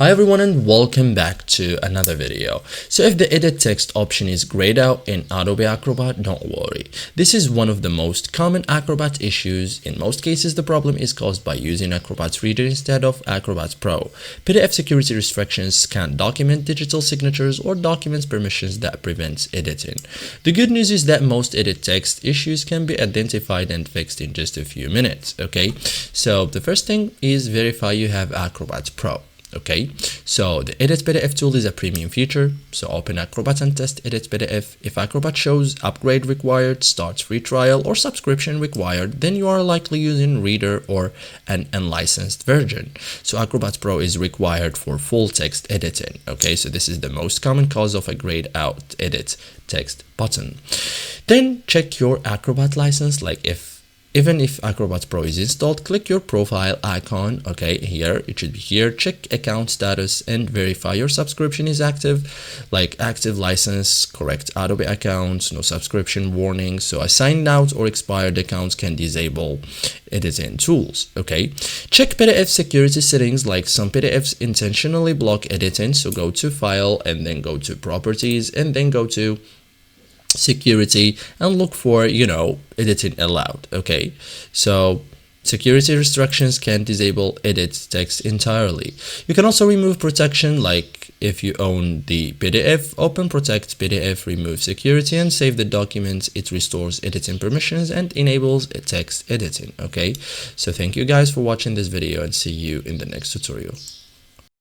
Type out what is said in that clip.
Hi everyone and welcome back to another video. So if the edit text option is grayed out in Adobe Acrobat, don't worry. This is one of the most common Acrobat issues. In most cases, the problem is caused by using Acrobat Reader instead of Acrobat Pro. PDF security restrictions can document digital signatures or documents permissions that prevents editing. The good news is that most edit text issues can be identified and fixed in just a few minutes, okay? So the first thing is verify you have Acrobat Pro. Okay, so the Edit PDF tool is a premium feature. So open Acrobat and test Edit PDF. If Acrobat shows upgrade required, start free trial, or subscription required, then you are likely using Reader or an unlicensed version. So Acrobat Pro is required for full text editing. Okay, so this is the most common cause of a grayed out edit text button. Then check your Acrobat license, like even if Acrobat Pro is installed, click your profile icon, okay, here, it should be here, check account status and verify your subscription is active, like active license, correct Adobe accounts, no subscription warning. So a signed out or expired accounts can disable editing tools, okay. Check PDF security settings, like some PDFs intentionally block editing, so go to File and then go to Properties and then go to Security and look for editing allowed. Okay, so security restrictions can disable edit text entirely. You can also remove protection, like if you own the PDF, open protect PDF, remove security and save the document. It restores editing permissions and enables text editing. Okay, so thank you guys for watching this video and see you in the next tutorial.